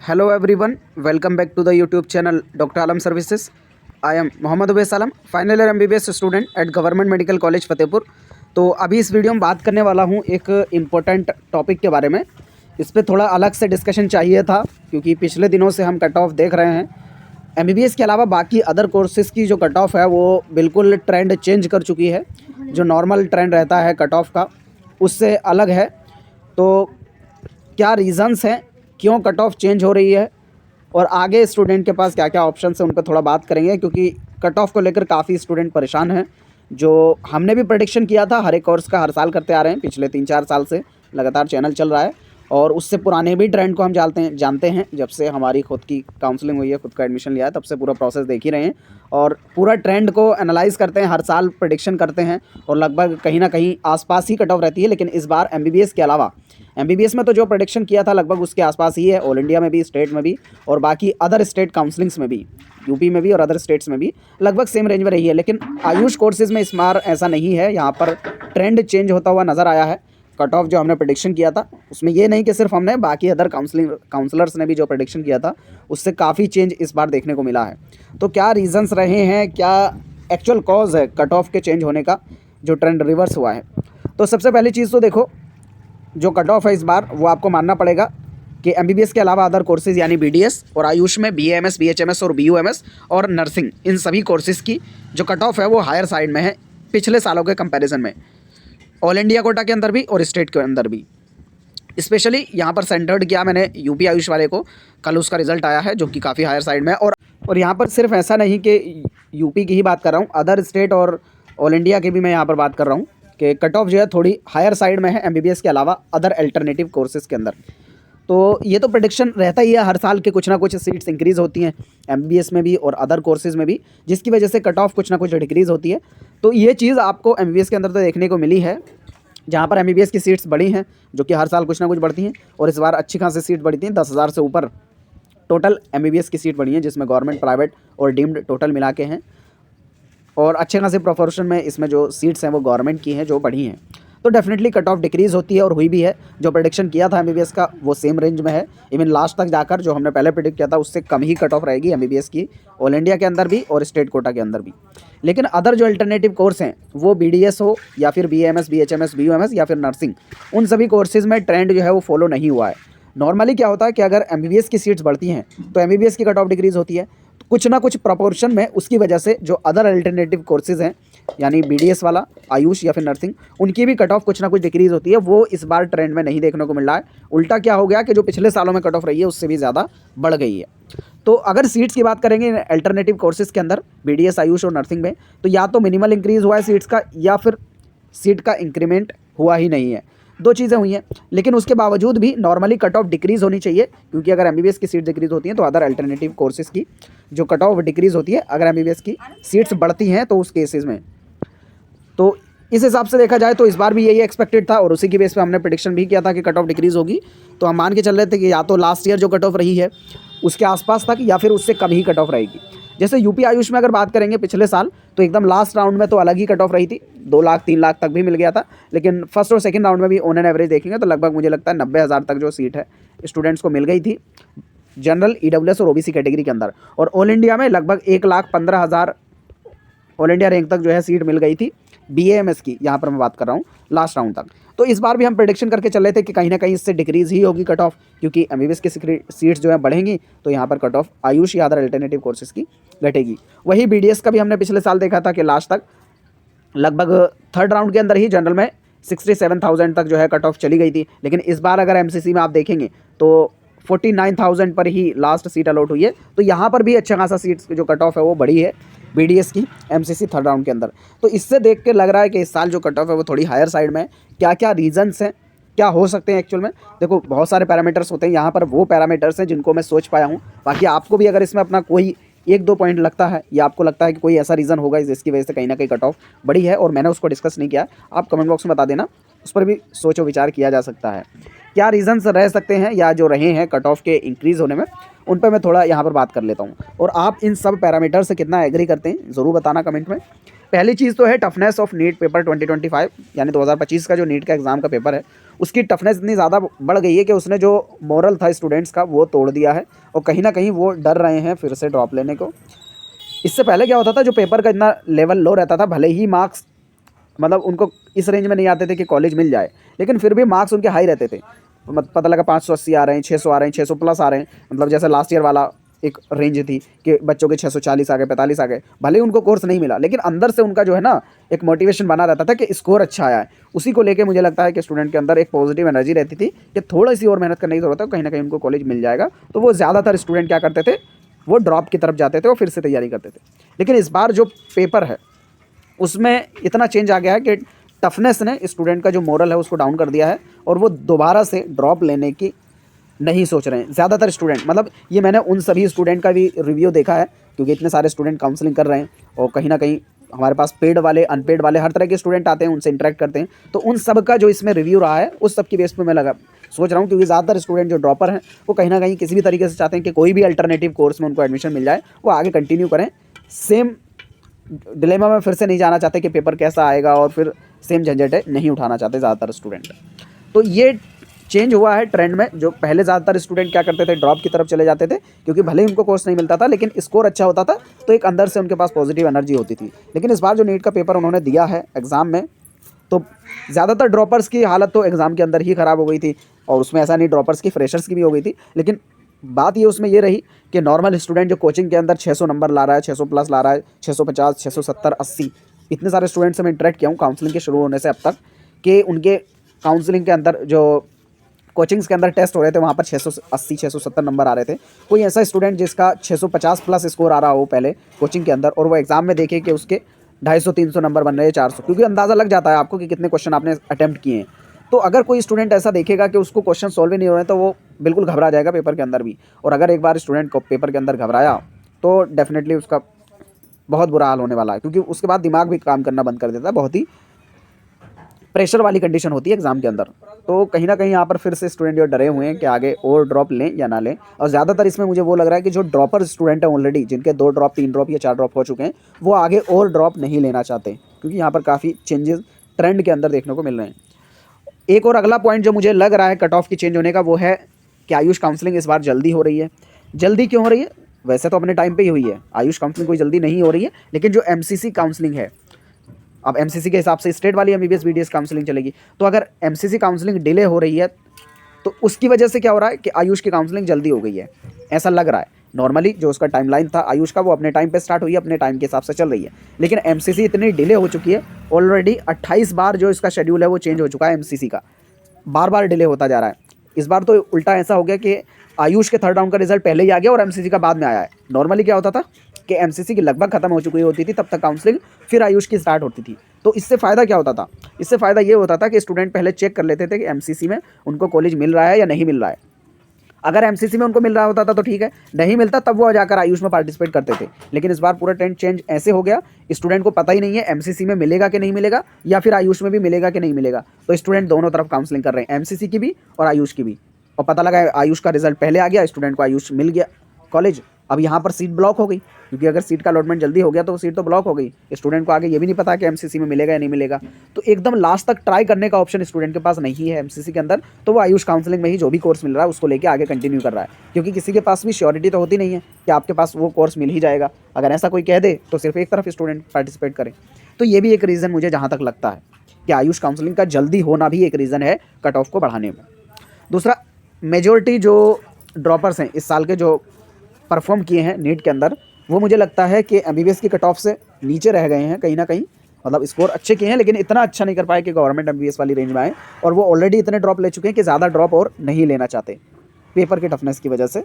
Hello everyone, welcome back to the YouTube channel Dr. Alam Services. I am Mohammad Uwais Alam, final year MBBS student at government medical college Fatehpur. तो अभी इस video में बात करने वाला हूँ एक इम्पोर्टेंट टॉपिक के बारे में। इस पर थोड़ा अलग से डिस्कशन चाहिए था क्योंकि पिछले दिनों से हम कट ऑफ देख रहे हैं। MBBS के अलावा बाकी अदर कोर्सेज़ की जो कट ऑफ है वो बिल्कुल ट्रेंड चेंज कर चुकी है। जो नॉर्मल ट्रेंड रहता है कट ऑफ का उससे अलग है। तो क्या रीज़न्स हैं, क्यों कट ऑफ चेंज हो रही है और आगे स्टूडेंट के पास क्या क्या ऑप्शंस हैं उन पर थोड़ा बात करेंगे, क्योंकि कट ऑफ को लेकर काफ़ी स्टूडेंट परेशान हैं। जो हमने भी प्रेडिक्शन किया था, हर एक कोर्स का हर साल करते आ रहे हैं, पिछले 3-4 साल से लगातार चैनल चल रहा है और उससे पुराने भी ट्रेंड को हम जानते हैं। जब से हमारी खुद की काउंसलिंग हुई है, खुद का एडमिशन लिया है, तब से पूरा प्रोसेस देख ही रहे हैं और पूरा ट्रेंड को एनालाइज़ करते हैं, हर साल प्रेडिक्शन करते हैं और लगभग कहीं ना कहीं आसपास ही कट ऑफ रहती है। लेकिन इस बार MBBS के अलावा MBBS में तो जो प्रेडिक्शन किया था लगभग उसके आसपास ही है, ऑल इंडिया में भी, स्टेट में भी और बाकी अदर स्टेट काउंसलिंग्स में भी, यूपी में भी और अदर स्टेट्स में भी लगभग सेम रेंज में रही है। लेकिन आयुष कोर्सेज़ में इस बार ऐसा नहीं है, यहाँ पर ट्रेंड चेंज होता हुआ नज़र आया है। कट ऑफ जो हमने प्रेडिक्शन किया था उसमें ये नहीं कि सिर्फ हमने, बाकी अदर काउंसलर्स ने भी जो प्रेडिक्शन किया था उससे काफ़ी चेंज इस बार देखने को मिला है। तो क्या रीज़न्स रहे हैं, क्या एक्चुअल कॉज है कट ऑफ के चेंज होने का, जो ट्रेंड रिवर्स हुआ है? तो सबसे पहली चीज़ तो देखो, जो कट ऑफ है इस बार वो आपको मानना पड़ेगा कि MBBS के अलावा अदर कोर्सेज़ यानी BDS और आयुष में BAMS, BHMS और BUMS और नर्सिंग, इन सभी कोर्सेज़ की जो कट ऑफ है वो हायर साइड में है पिछले सालों के कंपैरिजन में, ऑल इंडिया कोटा के अंदर भी और स्टेट के अंदर भी। स्पेशली यहाँ पर सेंटर्ड किया मैंने यूपी आयुष वाले को, कल उसका रिजल्ट आया है जो कि काफ़ी हायर साइड में है। और यहाँ पर सिर्फ ऐसा नहीं कि यूपी की ही बात कर रहा हूँ, अदर स्टेट और ऑल इंडिया की भी मैं यहाँ पर बात कर रहा हूँ कि कट ऑफ जो है थोड़ी हायर साइड में है MBBS के अलावा अदर अल्टरनेटिव कोर्सेज़ के अंदर। तो ये तो प्रेडिक्शन रहता ही है, हर साल के कुछ ना कुछ सीट्स इंक्रीज़ होती हैं MBBS में भी और अदर कोर्सेज़ में भी, जिसकी वजह से कट ऑफ कुछ ना कुछ डिक्रीज़ होती है। तो ये चीज़ आपको MBBS के अंदर तो देखने को मिली है, जहाँ पर MBBS की सीट्स बढ़ी हैं, जो कि हर साल कुछ ना कुछ बढ़ती हैं और इस बार अच्छी खासी सीट बढ़ी थी, 10,000 से ऊपर टोटल MBBS की सीट बढ़ी है, जिसमें गवर्नमेंट, प्राइवेट और डीम्ड टोटल मिला के हैं और अच्छे खासे प्रोपोर्शन में इसमें जो सीट्स हैं वो गवर्नमेंट की हैं जो बढ़ी हैं। तो डेफिनेटली कट ऑफ डिक्रीज़ होती है और हुई भी है। जो प्रेडिक्शन किया था MBBS का वो सेम रेंज में है, इवन लास्ट तक जाकर जो हमने पहले प्रेडिक्ट किया था उससे कम ही कट ऑफ रहेगी MBBS की, ऑल इंडिया के अंदर भी और स्टेट कोटा के अंदर भी। लेकिन अदर जो अल्टरनेटिव कोर्स हैं वो BDS हो या फिर BAMS, BHMS, BUMS या फिर नर्सिंग, उन सभी कोर्सेज़ में ट्रेंड जो है वो फॉलो नहीं हुआ है। नॉर्मली क्या होता है कि अगर MBBS की सीट्स बढ़ती हैं तो MBBS की कट ऑफ डिक्रीज़ होती है, कुछ ना कुछ प्रपोर्शन में उसकी वजह से जो अदर अल्टरनेटिव कोर्सेज़ हैं यानी BDS वाला, आयुष या फिर नर्सिंग, उनकी भी कट ऑफ कुछ ना कुछ डिक्रीज़ होती है। वो इस बार ट्रेंड में नहीं देखने को मिल रहा है। उल्टा क्या हो गया कि जो पिछले सालों में कट ऑफ रही है उससे भी ज़्यादा बढ़ गई है। तो अगर सीट्स की बात करेंगे अल्टरनेटिव कोर्सेज़ के अंदर BDS, आयुष और नर्सिंग में, तो या तो मिनिमल इंक्रीज़ हुआ है सीट्स का या फिर सीट का इंक्रीमेंट हुआ ही नहीं है। दो चीज़ें हुई हैं, लेकिन उसके बावजूद भी नॉर्मली कट ऑफ डिक्रीज़ होनी चाहिए, क्योंकि अगर MBBS की सीट डिक्रीज़ होती हैं तो अदर अल्टरनेटिव कोर्सेज़ की जो कट ऑफ डिक्रीज़ होती है, अगर MBBS की सीट्स बढ़ती हैं तो उस केसेस में। तो इस हिसाब से देखा जाए तो इस बार भी यही एक्सपेक्टेड था और उसी की बेस पे हमने प्रेडिक्शन भी किया था कि कट ऑफ डिक्रीज़ होगी। तो हम मान के चल रहे थे कि या तो लास्ट ईयर जो कट ऑफ रही है उसके आसपास तक या फिर उससे कम ही कट ऑफ रहेगी। जैसे यूपी आयुष में अगर बात करेंगे पिछले साल, तो एकदम लास्ट राउंड में तो अलग ही कट ऑफ रही थी, 2 लाख 3 लाख तक भी मिल गया था। लेकिन फर्स्ट और सेकंड राउंड में भी ऑन एन एवरेज देखेंगे तो लगभग मुझे लगता है 90,000 तक जो सीट है स्टूडेंट्स को मिल गई थी, जनरल, EWS और OBC कैटेगरी के अंदर। और ऑल इंडिया में लगभग 1,15,000 ऑल इंडिया रैंक तक जो है सीट मिल गई थी BAMS की, यहाँ पर मैं बात कर रहा हूँ लास्ट राउंड तक। तो इस बार भी हम प्रेडिक्शन करके चल रहे थे कि कहीं ना कहीं इससे डिक्रीज़ ही होगी कट ऑफ, क्योंकि MBBS की सीट्स जो है बढ़ेंगी तो यहाँ पर कट ऑफ आयुष या अदर अल्टरनेटिव कोर्सेज़ की घटेगी। वही BDS का भी हमने पिछले साल देखा था कि लास्ट तक लगभग थर्ड राउंड के अंदर ही जनरल में 67,000 तक जो है कट ऑफ चली गई थी। लेकिन इस बार अगर MCC में आप देखेंगे तो 49,000 पर ही लास्ट सीट अलॉट हुई है। तो यहाँ पर भी अच्छा खासा सीट्स जो कट ऑफ है वो बढ़ी है BDS की MCC थर्ड राउंड के अंदर। तो इससे देख के लग रहा है कि इस साल जो कट ऑफ है वो थोड़ी हायर साइड में है। क्या क्या रीजंस हैं, क्या हो सकते हैं एक्चुअल में? देखो, बहुत सारे पैरामीटर्स होते हैं, यहाँ पर वो पैरामीटर्स हैं जिनको मैं सोच पाया हूँ। बाकी आपको भी अगर इसमें अपना कोई 1-2 पॉइंट लगता है या आपको लगता है कि कोई ऐसा रीज़न होगा जिसकी वजह से कहीं ना कहीं कट ऑफ बढ़ी है और मैंने उसको डिस्कस नहीं किया, आप कमेंट बॉक्स में बता देना, उस पर भी सोचो विचार किया जा सकता है। क्या रीज़न्स रह सकते हैं या जो रहे हैं कट ऑफ के इंक्रीज़ होने में, उन पर मैं थोड़ा यहाँ पर बात कर लेता हूँ। और आप इन सब पैरामीटर से कितना एग्री करते हैं ज़रूर बताना कमेंट में। पहली चीज़ तो है टफनेस ऑफ नीट पेपर 2025 यानी 2025 का जो नीट का एग्ज़ाम का पेपर है उसकी टफनेस इतनी ज़्यादा बढ़ गई है कि उसने जो मोरल था स्टूडेंट्स का वो तोड़ दिया है और कहीं ना कहीं वो डर रहे हैं फिर से ड्रॉप लेने को। इससे पहले क्या होता था, जो पेपर का इतना लेवल लो रहता था, भले ही मार्क्स मतलब उनको इस रेंज में नहीं आते थे कि कॉलेज मिल जाए, लेकिन फिर भी मार्क्स उनके हाई रहते थे। पता लगा 580 आ रहे हैं, 600 आ रहे हैं, 600 प्लस आ रहे हैं। मतलब जैसे लास्ट ईयर वाला एक रेंज थी कि बच्चों के 640 आ गए, 45 आ गए, भले ही उनको कोर्स नहीं मिला, लेकिन अंदर से उनका जो है ना एक मोटिवेशन बना रहता था कि स्कोर अच्छा आया है। उसी को लेके मुझे लगता है कि स्टूडेंट के अंदर एक पॉजिटिव एनर्जी रहती थी कि थोड़ी सी और मेहनत करने की ज़रूरत है, कहीं ना कहीं उनको कॉलेज मिल जाएगा। तो वो ज़्यादातर स्टूडेंट क्या करते थे, वो ड्रॉप की तरफ जाते थे और फिर से तैयारी करते थे। लेकिन इस बार जो पेपर है उसमें इतना चेंज आ गया है कि टफनेस ने स्टूडेंट का जो मोरल है उसको डाउन कर दिया है और वो दोबारा से ड्रॉप लेने की नहीं सोच रहे हैं ज़्यादातर स्टूडेंट। मतलब ये मैंने उन सभी स्टूडेंट का भी रिव्यू देखा है, क्योंकि इतने सारे स्टूडेंट काउंसलिंग कर रहे हैं और कहीं ना कहीं हमारे पास पेड वाले, अनपेड वाले, हर तरह के स्टूडेंट आते हैं, उनसे इंटरेक्ट करते हैं। तो उन सब का जो इसमें रिव्यू रहा है उस सब की बेस पे मैं सोच रहा हूँ, क्योंकि ज़्यादातर स्टूडेंट जो ड्रॉपर हैं वो कहीं ना कहीं किसी भी तरीके से चाहते हैं कि कोई भी अल्टरनेटिव कोर्स में उनको एडमिशन मिल जाए, वो आगे कंटिन्यू करें। सेम डिलेमा में फिर से नहीं जाना चाहते कि पेपर कैसा आएगा और फिर सेम झंझट नहीं उठाना चाहते ज़्यादातर स्टूडेंट। तो ये चेंज हुआ है ट्रेंड में। जो पहले ज़्यादातर स्टूडेंट क्या करते थे, ड्रॉप की तरफ चले जाते थे, क्योंकि भले ही उनको कोर्स नहीं मिलता था लेकिन स्कोर अच्छा होता था, तो एक अंदर से उनके पास पॉजिटिव एनर्जी होती थी। लेकिन इस बार जो नीट का पेपर उन्होंने दिया है एग्ज़ाम में, तो ज़्यादातर ड्रॉपर्स की हालत तो एग्ज़ाम के अंदर ही ख़राब हो गई थी। और उसमें ऐसा नहीं, ड्रॉपर्स की, फ्रेशर्स की भी हो गई थी। लेकिन बात ये उसमें ये रही कि नॉर्मल स्टूडेंट जो कोचिंग के अंदर 600 नंबर ला रहा है, 600 प्लस ला रहा है, 650, 670, 80, इतने सारे स्टूडेंट से मैं इंटरेक्ट किया हूँ काउंसलिंग के शुरू होने से अब तक, कि उनके काउंसलिंग के अंदर जो कोचिंग्स के अंदर टेस्ट हो रहे थे वहाँ पर 680, 670 नंबर आ रहे थे। कोई ऐसा स्टूडेंट जिसका 650 प्लस स्कोर आ रहा हो पहले कोचिंग के अंदर, और वो एग्ज़ाम में देखे कि उसके 250, 300 नंबर बन रहे हैं, 400, क्योंकि अंदाज़ा लग जाता है आपको कि कितने क्वेश्चन आपने अटैम्प्ट किए हैं। तो अगर कोई स्टूडेंट ऐसा देखेगा कि उसको क्वेश्चन सॉल्व ही नहीं हो रहे हैं, तो वो बिल्कुल घबरा जाएगा पेपर के अंदर भी। और अगर एक बार स्टूडेंट को पेपर के अंदर घबराया तो डेफिनेटली उसका बहुत बुरा हाल होने वाला है, क्योंकि उसके बाद दिमाग भी काम करना बंद कर देता है। बहुत ही प्रेशर वाली कंडीशन होती है एग्ज़ाम के अंदर। तो कहीं ना कहीं यहाँ पर फिर से स्टूडेंट जो डरे हुए हैं कि आगे और ड्रॉप लें या ना लें। और ज़्यादातर इसमें मुझे वो लग रहा है कि जो ड्रॉपर स्टूडेंट हैं ऑलरेडी, जिनके 2 ड्रॉप, 3 ड्रॉप या 4 ड्रॉप हो चुके हैं, वो आगे और ड्रॉप नहीं लेना चाहते, क्योंकि यहाँ पर काफ़ी चेंजेस ट्रेंड के अंदर देखने को मिल रहे हैं। एक और अगला पॉइंट जो मुझे लग रहा है कट ऑफ की चेंज होने का, वो है कि आयुष काउंसलिंग इस बार जल्दी हो रही है। जल्दी क्यों हो रही है? वैसे तो अपने टाइम पे ही हुई है आयुष काउंसलिंग, कोई जल्दी नहीं हो रही है। लेकिन जो एमसीसी काउंसलिंग है, अब एमसीसी के हिसाब से स्टेट वाली एमबीबीएस बीडीएस काउंसलिंग चलेगी। तो अगर एमसीसी काउंसलिंग डिले हो रही है तो उसकी वजह से क्या हो रहा है कि आयुष की काउंसलिंग जल्दी हो गई है, ऐसा लग रहा है। नॉर्मली जो उसका टाइमलाइन था आयुष का, वो अपने टाइम पे स्टार्ट हुई है, अपने टाइम के हिसाब से चल रही है। लेकिन एमसीसी इतनी डिले हो चुकी है, ऑलरेडी 28 बार जो इसका शेड्यूल है वो चेंज हो चुका है एमसीसी का, बार बार डिले होता जा रहा है। इस बार तो उल्टा ऐसा हो गया कि आयुष के थर्ड राउंड का रिजल्ट पहले ही आ गया और एमसीसी का बाद में आया है। नॉर्मली क्या होता था कि एमसीसी की लगभग खत्म हो चुकी होती थी तब तक काउंसलिंग, फिर आयुष की स्टार्ट होती थी। तो इससे फ़ायदा क्या होता था? इससे फ़ायदा ये होता था कि स्टूडेंट पहले चेक कर लेते थे कि एमसीसी में उनको कॉलेज मिल रहा है या नहीं मिल रहा है। अगर एमसीसी में उनको मिल रहा होता था तो ठीक है, नहीं मिलता तब वो जाकर आयुष में पार्टिसिपेट करते थे। लेकिन इस बार पूरा ट्रेंड चेंज ऐसे हो गया, स्टूडेंट को पता ही नहीं है एमसीसी में मिलेगा कि नहीं मिलेगा, या फिर आयुष में भी मिलेगा कि नहीं मिलेगा। तो स्टूडेंट दोनों तरफ काउंसलिंग कर रहे हैं, एमसीसी की भी और आयुष की भी। और पता लगा आयुष का रिजल्ट पहले आ गया, स्टूडेंट को आयुष मिल गया कॉलेज। अब यहाँ पर सीट ब्लॉक हो गई, क्योंकि अगर सीट का अलॉटमेंट जल्दी हो गया तो सीट तो ब्लॉक हो गई। स्टूडेंट को आगे ये भी नहीं पता कि एमसीसी में मिलेगा या नहीं मिलेगा। तो एकदम लास्ट तक ट्राई करने का ऑप्शन स्टूडेंट के पास नहीं है एमसीसी के अंदर, तो वो आयुष काउंसलिंग में ही जो भी कोर्स मिल रहा है उसको लेके आगे कंटिन्यू कर रहा है, क्योंकि किसी के पास भी श्योरिटी तो होती नहीं है कि आपके पास वो कोर्स मिल ही जाएगा। अगर ऐसा कोई कह दे तो सिर्फ एक तरफ स्टूडेंट पार्टिसिपेट करे। तो ये भी एक रीज़न मुझे जहाँ तक लगता है कि आयुष काउंसलिंग का जल्दी होना भी एक रीज़न है कट ऑफ को बढ़ाने में। दूसरा, मेजॉरिटी जो ड्रॉपर्स हैं इस साल के, जो परफॉर्म किए हैं नीट के अंदर, वो मुझे लगता है कि एमबीबीएस की कट ऑफ से नीचे रह गए हैं कहीं ना कहीं। मतलब स्कोर अच्छे किए हैं लेकिन इतना अच्छा नहीं कर पाए कि गवर्नमेंट एमबीबीएस वाली रेंज में आए, और वो ऑलरेडी इतने ड्रॉप ले चुके हैं कि ज़्यादा ड्रॉप और नहीं लेना चाहते पेपर की टफनेस की वजह से।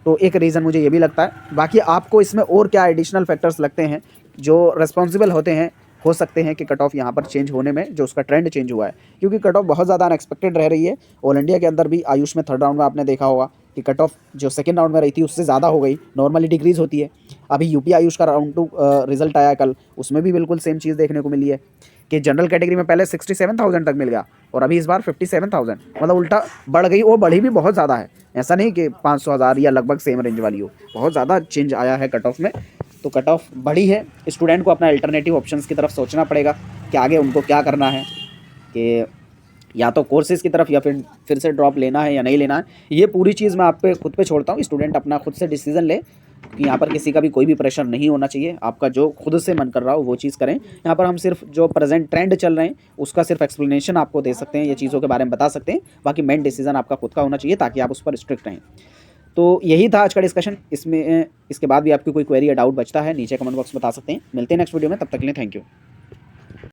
तो एक रीज़न मुझे ये भी लगता है। बाकी आपको इसमें और क्या एडिशनल फैक्टर्स लगते हैं जो रिस्पॉन्सिबल होते हैं, हो सकते हैं कि कट ऑफ यहाँ पर चेंज होने में, जो उसका ट्रेंड चेंज हुआ है? क्योंकि कट ऑफ बहुत ज़्यादा अनएक्सपेक्टेड रह रही है। ऑल इंडिया के अंदर भी आयुष में थर्ड राउंड में आपने देखा होगा कि कट ऑफ जो सेकंड राउंड में रही थी उससे ज़्यादा हो गई, नॉर्मली डिक्रीज़ होती है। अभी यूपी आयुष का राउंड 2 रिजल्ट आया कल, उसमें भी बिल्कुल सेम चीज़ देखने को मिली है कि जनरल कैटेगरी में पहले 67,000 तक मिल गया और अभी इस बार 57,000, मतलब उल्टा बढ़ गई, और बढ़ी भी बहुत ज़्यादा है। ऐसा नहीं कि 500 हज़ार या लगभग सेम रेंज वाली हो, बहुत ज़्यादा चेंज आया है कट ऑफ में। तो कट ऑफ बढ़ी है। स्टूडेंट को अपना अल्टरनेटिव ऑप्शंस की तरफ सोचना पड़ेगा कि आगे उनको क्या करना है, कि या तो कोर्सेज़ की तरफ या फिर से ड्रॉप लेना है या नहीं लेना है। ये पूरी चीज़ मैं आप पे खुद पे छोड़ता हूँ, स्टूडेंट अपना खुद से डिसीज़न ले, क्योंकि यहाँ पर किसी का भी कोई भी प्रेशर नहीं होना चाहिए। आपका जो खुद से मन कर रहा हो वो चीज़ करें। यहाँ पर हम सिर्फ जो प्रेजेंट ट्रेंड चल रहे हैं उसका सिर्फ एक्सप्लेनेशन आपको दे सकते हैं, ये चीज़ों के बारे में बता सकते हैं। बाकी मेन डिसीजन आपका खुद का होना चाहिए ताकि आप उस पर स्ट्रिक्ट रहें। तो यही था आज का डिस्कशन। इसमें इसके बाद भी आपकी कोई क्वेरी या डाउट बचता है नीचे कमेंट बॉक्स में बता सकते हैं। मिलते हैं नेक्स्ट वीडियो में, तब तक के लिए थैंक यू।